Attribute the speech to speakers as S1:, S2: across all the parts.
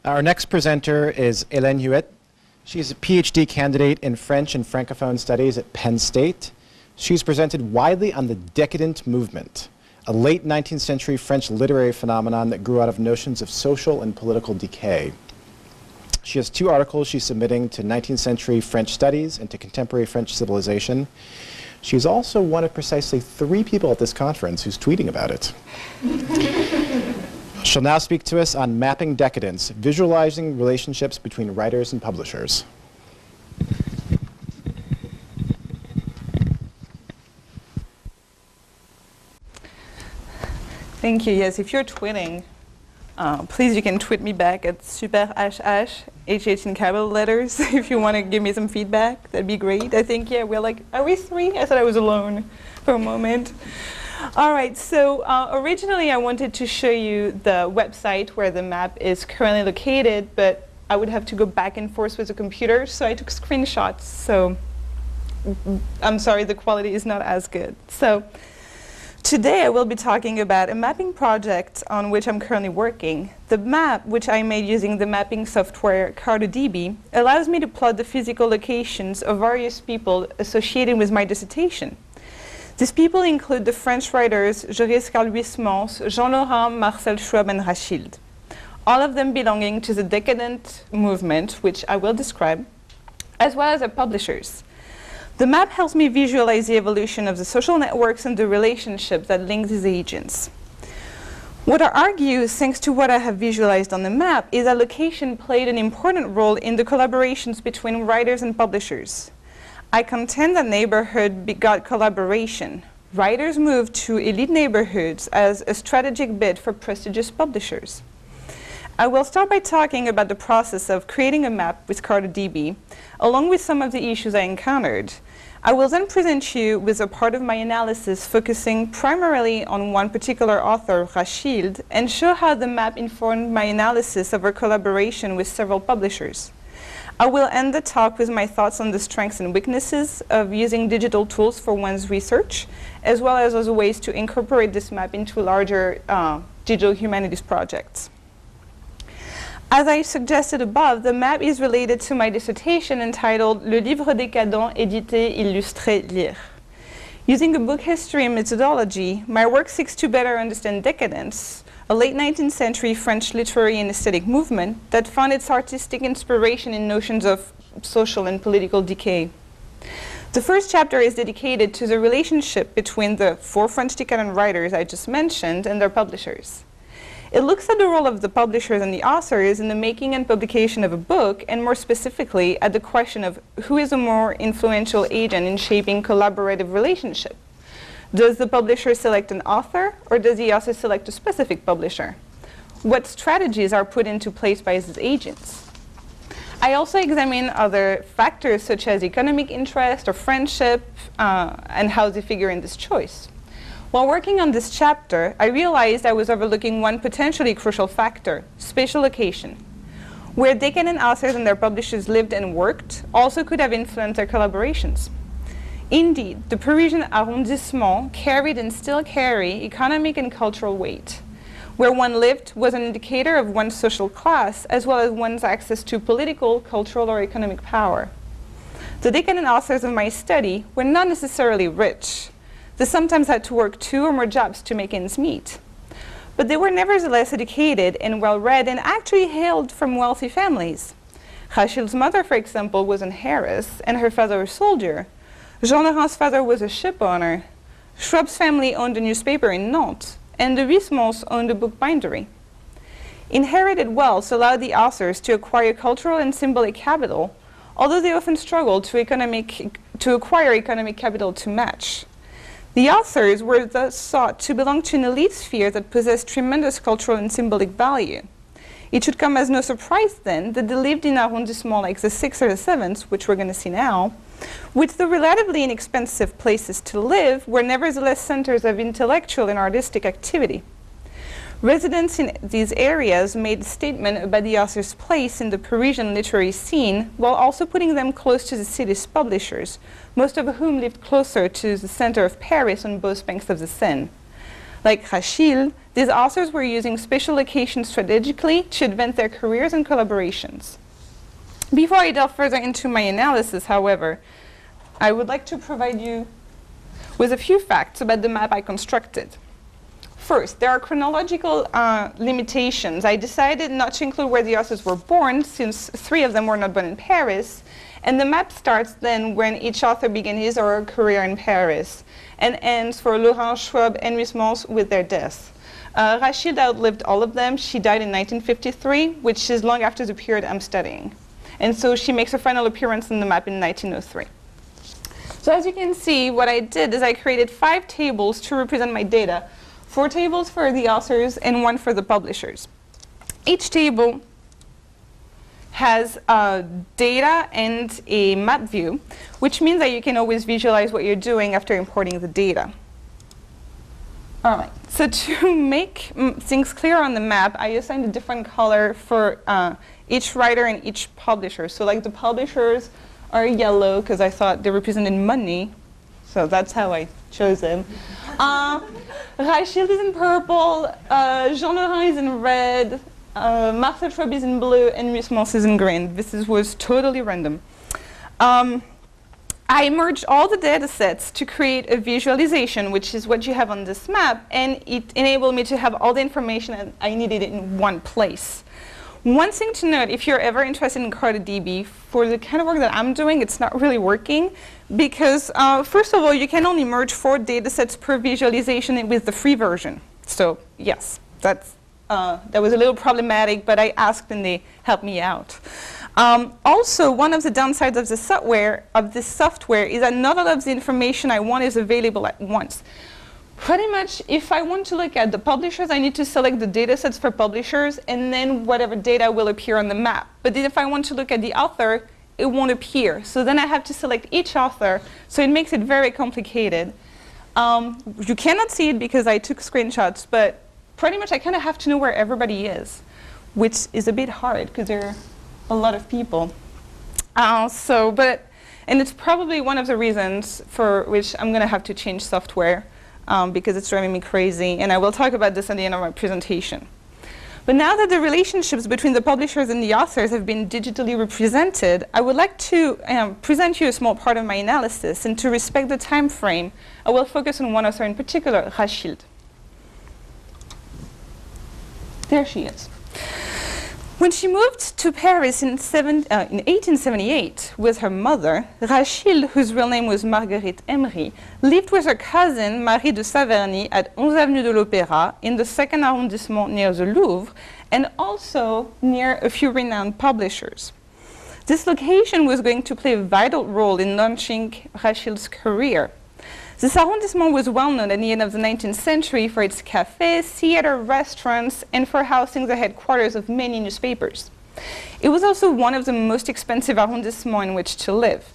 S1: Our next presenter is Hélène Huet. She's a PhD candidate in French and Francophone Studies at Penn State. She's presented widely on the Decadent movement, a late 19th century French literary phenomenon that grew out of notions of social and political decay. She has 2 articles she's submitting to 19th century French studies and to contemporary French civilization. She's also one of precisely 3 people at this conference who's tweeting about it. She'll now speak to us on mapping decadence, visualizing relationships between writers and publishers.
S2: Thank you. Yes, if you're tweeting, please, you can tweet me back at superHH, HH in capital letters, if you want to give me some feedback. That'd be great. I think, yeah, we're like, are we 3? I thought I was alone for a moment. All right, so originally I wanted to show you the website where the map is currently located, but I would have to go back and forth with the computer, so I took screenshots. So I'm sorry, the quality is not as good. So today I will be talking about a mapping project on which I'm currently working. The map, which I made using the mapping software CartoDB, allows me to plot the physical locations of various people associated with my dissertation. These people include the French writers Joris Carl Huysmans, Jean Laurent, Marcel Schwab, and Rachilde, all of them belonging to the Decadent movement, which I will describe, as well as the publishers. The map helps me visualize the evolution of the social networks and the relationships that link these agents. What I argue, thanks to what I have visualized on the map, is that location played an important role in the collaborations between writers and publishers. I contend that neighborhood begot collaboration. Writers moved to elite neighborhoods as a strategic bid for prestigious publishers. I will start by talking about the process of creating a map with CartoDB, along with some of the issues I encountered. I will then present you with a part of my analysis focusing primarily on one particular author, Rachilde, and show how the map informed my analysis of our collaboration with several publishers. I will end the talk with my thoughts on the strengths and weaknesses of using digital tools for one's research, as well as other ways to incorporate this map into larger digital humanities projects. As I suggested above, the map is related to my dissertation entitled Le Livre Décadent, édité, illustré, lire. Using a book history methodology, my work seeks to better understand decadence, a late 19th century French literary and aesthetic movement that found its artistic inspiration in notions of social and political decay. The first chapter is dedicated to the relationship between the 4 French decadent writers I just mentioned and their publishers. It looks at the role of the publishers and the authors in the making and publication of a book, and more specifically at the question of who is a more influential agent in shaping collaborative relationship. Does the publisher select an author, or does the author select a specific publisher? What strategies are put into place by these agents? I also examine other factors such as economic interest or friendship and how they figure in this choice. While working on this chapter, I realized I was overlooking one potentially crucial factor, spatial location. Where decadent authors and their publishers lived and worked also could have influenced their collaborations. Indeed, the Parisian arrondissement carried and still carry economic and cultural weight. Where one lived was an indicator of one's social class, as well as one's access to political, cultural, or economic power. The decadent authors of my study were not necessarily rich. They sometimes had to work 2 or more jobs to make ends meet. But they were nevertheless educated and well-read and actually hailed from wealthy families. Rachilde's mother, for example, was an heiress, and her father a soldier. Jean Laurent's father was a ship owner. Schwab's family owned a newspaper in Nantes, and the Huysmans owned a book bindery. Inherited wealth allowed the authors to acquire cultural and symbolic capital, although they often struggled to acquire economic capital to match. The authors were thus thought to belong to an elite sphere that possessed tremendous cultural and symbolic value. It should come as no surprise then that they lived in arrondissements like the 6th or the 7th, which we're going to see now, which the relatively inexpensive places to live were nevertheless centers of intellectual and artistic activity. Residents in these areas made a statement about the author's place in the Parisian literary scene while also putting them close to the city's publishers, most of whom lived closer to the center of Paris on both banks of the Seine. Like Rachel, these authors were using spatial locations strategically to advance their careers and collaborations. Before I delve further into my analysis, however, I would like to provide you with a few facts about the map I constructed. First, there are chronological limitations. I decided not to include where the authors were born, since 3 of them were not born in Paris, and the map starts then when each author began his or her career in Paris, and ends for Laurent, Schwab, and Huysmans with their deaths. Rachel outlived all of them. She died in 1953, which is long after the period I'm studying. And so she makes her final appearance in the map in 1903. So as you can see, what I did is I created 5 tables to represent my data. 4 tables for the authors and 1 for the publishers. Each table has data and a map view, which means that you can always visualize what you're doing after importing the data. All right, so to make things clear on the map, I assigned a different color for each writer and each publisher. So like the publishers are yellow because I thought they represented money, so that's how I chose them. Rachel is in purple, Jean Laurent is in red, Marcel Schwab is in blue, and Huysmans is in green. This was totally random. I merged all the data sets to create a visualization, which is what you have on this map, and it enabled me to have all the information that I needed in one place. One thing to note, if you're ever interested in CartoDB, for the kind of work that I'm doing, it's not really working because, first of all, you can only merge 4 data sets per visualization with the free version. So yes, that was a little problematic, but I asked and they helped me out. Also, one of the downsides of this software is that not all of the information I want is available at once. Pretty much, if I want to look at the publishers, I need to select the data sets for publishers, and then whatever data will appear on the map. But then if I want to look at the author, it won't appear. So then I have to select each author, so it makes it very complicated. You cannot see it because I took screenshots, but pretty much I kind of have to know where everybody is, which is a bit hard because there are a lot of people. And it's probably one of the reasons for which I'm going to have to change software. Because it's driving me crazy, and I will talk about this at the end of my presentation. But now that the relationships between the publishers and the authors have been digitally represented, I would like to present you a small part of my analysis, and to respect the time frame, I will focus on one author in particular, Rachel. There she is. When she moved to Paris in 1878 with her mother, Rachel, whose real name was Marguerite Emery, lived with her cousin Marie de Saverny at 11 Avenue de l'Opéra in the 2nd arrondissement near the Louvre, and also near a few renowned publishers. This location was going to play a vital role in launching Rachel's career. This arrondissement was well known at the end of the 19th century for its cafés, theater, restaurants, and for housing the headquarters of many newspapers. It was also one of the most expensive arrondissements in which to live.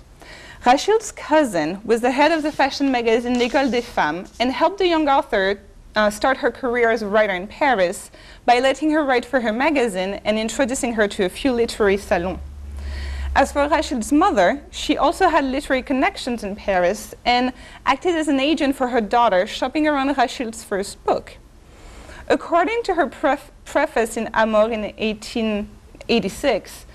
S2: Rachel's cousin was the head of the fashion magazine L'École des Femmes and helped the young author start her career as a writer in Paris by letting her write for her magazine and introducing her to a few literary salons. As for Rachel's mother, she also had literary connections in Paris and acted as an agent for her daughter, shopping around Rachel's first book. According to her preface in Amour in 1886,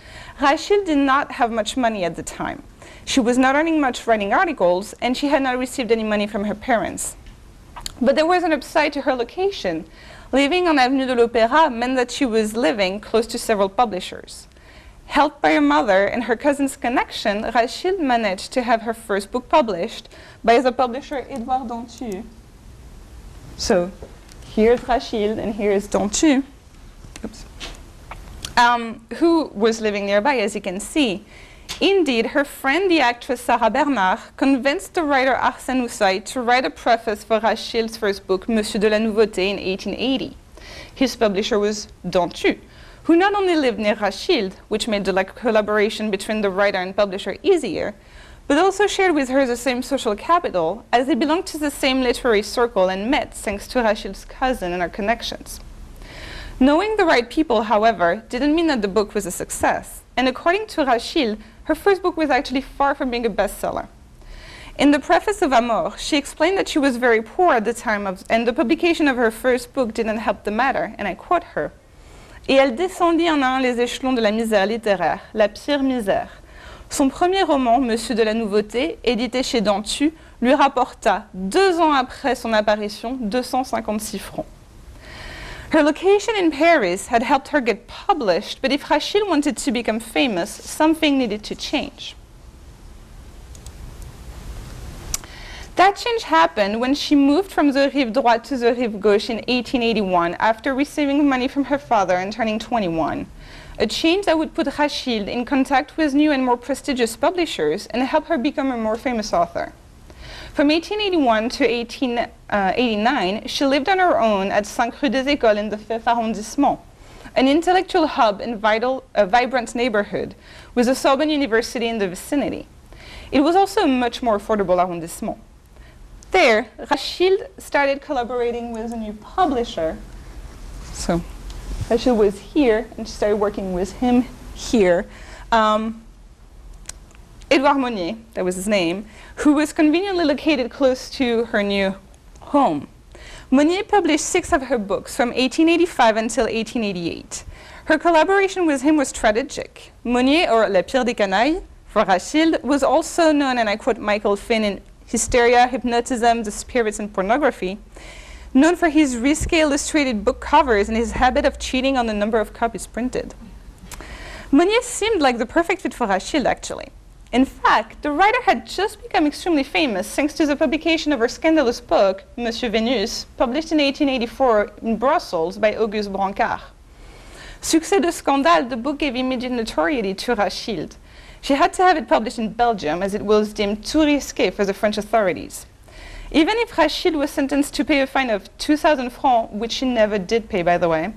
S2: Rachel did not have much money at the time. She was not earning much writing articles, and she had not received any money from her parents. But there was an upside to her location. Living on Avenue de l'Opéra meant that she was living close to several publishers. Helped by her mother and her cousin's connection, Rachel managed to have her first book published by the publisher Edouard Dantu. So here's Rachel and here's Dantu, who was living nearby, as you can see. Indeed, her friend, the actress Sarah Bernard, convinced the writer Arsène Houssaye to write a preface for Rachel's first book, Monsieur de la Nouveauté, in 1880. His publisher was Dantu, who not only lived near Rachel, which made the collaboration between the writer and publisher easier, but also shared with her the same social capital, as they belonged to the same literary circle and met thanks to Rachel's cousin and her connections. Knowing the right people, however, didn't mean that the book was a success, and according to Rachel, her first book was actually far from being a bestseller. In the preface of Amour, she explained that she was very poor at the time and the publication of her first book didn't help the matter, and I quote her. Et elle descendit en un les échelons de la misère littéraire, la pire misère. Son premier roman, Monsieur de la Nouveauté, édité chez Dantu, lui rapporta, 2 ans après son apparition, 256 francs. Her location in Paris had helped her get published, but if Rachel wanted to become famous, something needed to change. That change happened when she moved from the Rive Droite to the Rive Gauche in 1881 after receiving money from her father and turning 21. A change that would put Rachel in contact with new and more prestigious publishers and help her become a more famous author. From 1881 to 1889, she lived on her own at 5 Rue des Écoles in the 5th arrondissement, an intellectual hub and vibrant neighborhood with a Sorbonne University in the vicinity. It was also a much more affordable arrondissement. There, Rachel started collaborating with a new publisher. So Rachel was here, and she started working with him here. Edouard Monnier, that was his name, who was conveniently located close to her new home. Monnier published 6 of her books from 1885 until 1888. Her collaboration with him was strategic. Monnier, or La Pire des Canailles, for Rachel, was also known, and I quote Michael Finn, in Hysteria, Hypnotism, the Spirits, and Pornography, known for his risque illustrated book covers and his habit of cheating on the number of copies printed. Monnier seemed like the perfect fit for Rachel, actually. In fact, the writer had just become extremely famous thanks to the publication of her scandalous book, Monsieur Vénus, published in 1884 in Brussels by Auguste Brancard. Succès de scandale, the book gave immediate notoriety to Rachel. She had to have it published in Belgium as it was deemed too risqué for the French authorities. Even if Rachel was sentenced to pay a fine of 2,000 francs, which she never did pay, by the way,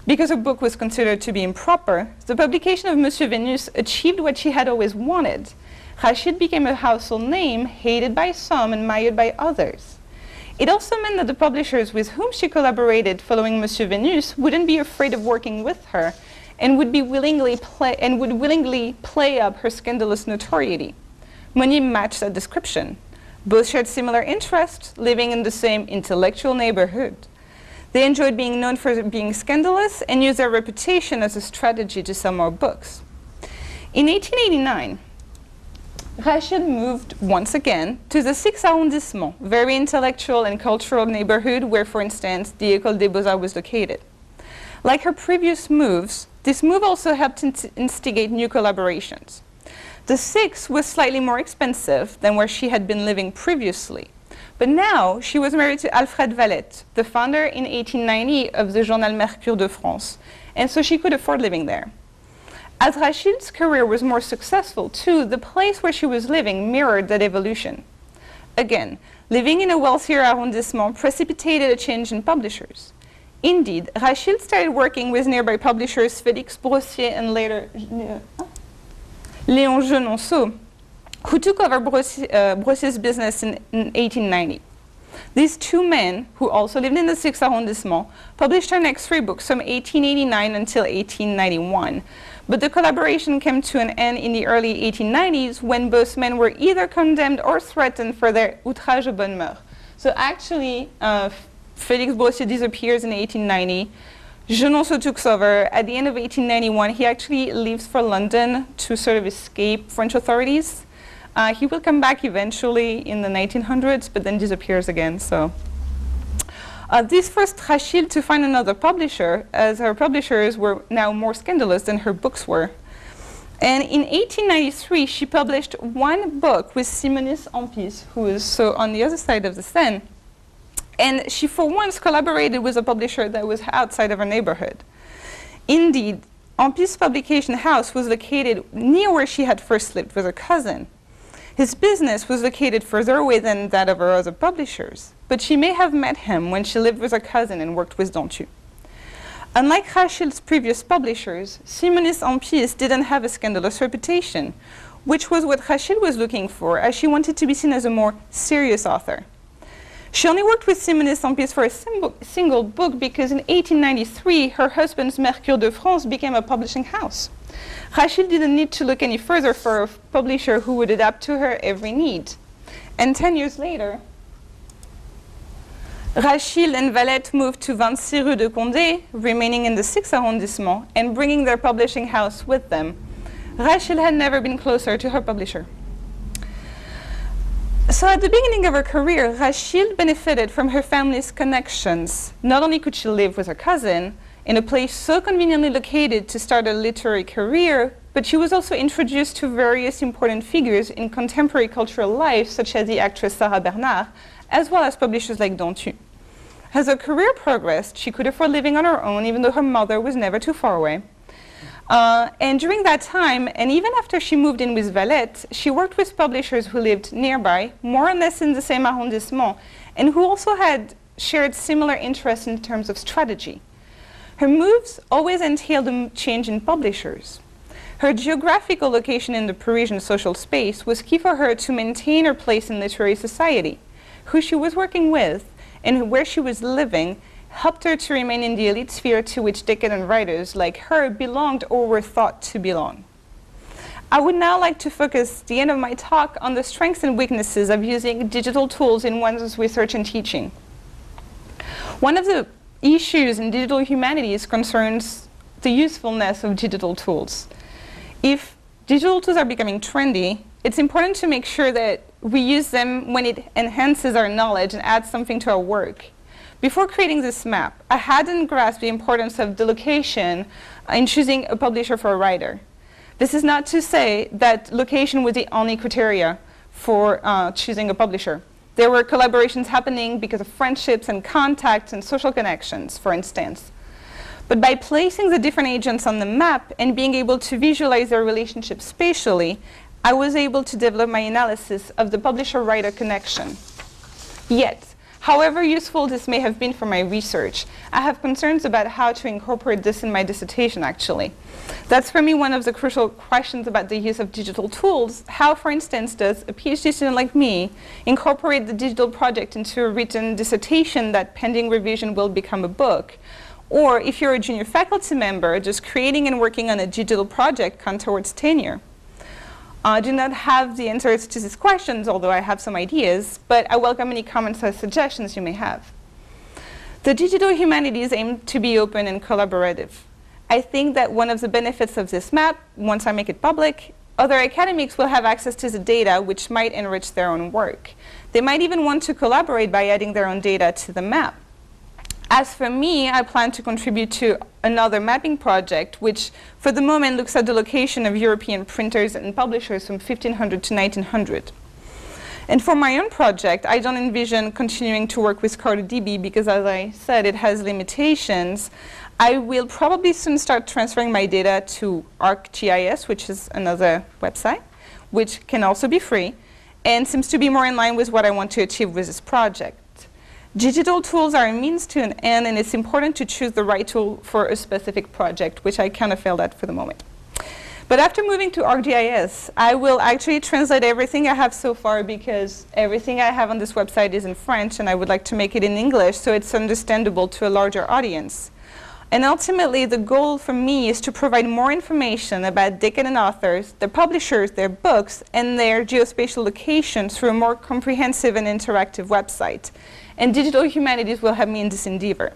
S2: because her book was considered to be improper, the publication of Monsieur Vénus achieved what she had always wanted. Rachel became a household name, hated by some and admired by others. It also meant that the publishers with whom she collaborated following Monsieur Vénus wouldn't be afraid of working with her and would willingly play up her scandalous notoriety. Monnier matched that description. Both shared similar interests, living in the same intellectual neighborhood. They enjoyed being known for being scandalous and used their reputation as a strategy to sell more books. In 1889, Rachel moved once again to the 6th arrondissement, very intellectual and cultural neighborhood where, for instance, the École des Beaux-Arts was located. Like her previous moves, this move also helped instigate new collaborations. The 6th was slightly more expensive than where she had been living previously. But now she was married to Alfred Valette, the founder in 1890 of the Journal Mercure de France, and so she could afford living there. As Rachel's career was more successful too, the place where she was living mirrored that evolution. Again, living in a wealthier arrondissement precipitated a change in publishers. Indeed, Rachel started working with nearby publishers Félix Brossier and later Léon Genonceau, who took over Brossier's business in 1890. These 2 men, who also lived in the 6th arrondissement, published her next 3 books from 1889 until 1891. But the collaboration came to an end in the early 1890s when both men were either condemned or threatened for their outrage aux bonnes mœurs. So actually, Félix Brossier disappears in 1890. Genonceau took over. At the end of 1891, he actually leaves for London to sort of escape French authorities. He will come back eventually in the 1900s, but then disappears again. So this forced Rachel to find another publisher, as her publishers were now more scandalous than her books were. And in 1893, she published 1 book with Simonis Ampis, who is so on the other side of the Seine. And she for once collaborated with a publisher that was outside of her neighborhood. Indeed, Ampis' publication house was located near where she had first lived with her cousin. His business was located further away than that of her other publishers, but she may have met him when she lived with her cousin and worked with Dantu. Unlike Rachel's previous publishers, Simonis Ampis didn't have a scandalous reputation, which was what Rachel was looking for, as she wanted to be seen as a more serious author. She only worked with Simonis Ampis for a single book because in 1893, her husband's Mercure de France became a publishing house. Rachel didn't need to look any further for a publisher who would adapt to her every need. And 10 years later, Rachille and Valette moved to 26 Rue de Condé, remaining in the 6th arrondissement, and bringing their publishing house with them. Rachille had never been closer to her publisher. So at the beginning of her career, Rachille benefited from her family's connections. Not only could she live with her cousin in a place so conveniently located to start a literary career, but she was also introduced to various important figures in contemporary cultural life, such as the actress Sarah Bernard, as well as publishers like Dantu. As her career progressed, she could afford living on her own, even though her mother was never too far away. And during that time, and even after she moved in with Valette, she worked with publishers who lived nearby, more or less in the same arrondissement, and who also had shared similar interests in terms of strategy. Her moves always entailed a change in publishers. Her geographical location in the Parisian social space was key for her to maintain her place in literary society. Who she was working with and where she was living helped her to remain in the elite sphere to which decadent writers like her belonged or were thought to belong. I would now like to focus the end of my talk on the strengths and weaknesses of using digital tools in one's research and teaching. One of the issues in digital humanities concerns the usefulness of digital tools. If digital tools are becoming trendy, it's important to make sure that we use them when it enhances our knowledge and adds something to our work. Before creating this map, I hadn't grasped the importance of the location in choosing a publisher for a writer. This is not to say that location was the only criteria for choosing a publisher. There were collaborations happening because of friendships and contacts and social connections, for instance. But by placing the different agents on the map and being able to visualize their relationships spatially, I was able to develop my analysis of the publisher-writer connection. Yet, however useful this may have been for my research, I have concerns about how to incorporate this in my dissertation, actually. That's for me one of the crucial questions about the use of digital tools. How, for instance, does a PhD student like me incorporate the digital project into a written dissertation that, pending revision, will become a book? Or if you're a junior faculty member, just creating and working on a digital project can towards tenure. I do not have the answers to these questions, although I have some ideas, but I welcome any comments or suggestions you may have. The digital humanities aim to be open and collaborative. I think that one of the benefits of this map, once I make it public, other academics will have access to the data which might enrich their own work. They might even want to collaborate by adding their own data to the map. As for me, I plan to contribute to another mapping project, which for the moment looks at the location of European printers and publishers from 1500 to 1900. And for my own project, I don't envision continuing to work with CartoDB because, as I said, it has limitations. I will probably soon start transferring my data to ArcGIS, which is another website, which can also be free, and seems to be more in line with what I want to achieve with this project. Digital tools are a means to an end, and it's important to choose the right tool for a specific project, which I kind of failed at for the moment. But after moving to ArcGIS, I will actually translate everything I have so far because everything I have on this website is in French, and I would like to make it in English so it's understandable to a larger audience. And ultimately, the goal for me is to provide more information about decadent authors, their publishers, their books, and their geospatial locations through a more comprehensive and interactive website. And digital humanities will help me in this endeavor.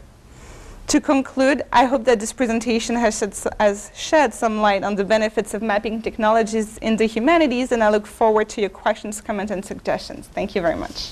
S2: To conclude, I hope that this presentation has shed some light on the benefits of mapping technologies in the humanities, and I look forward to your questions, comments, and suggestions. Thank you very much.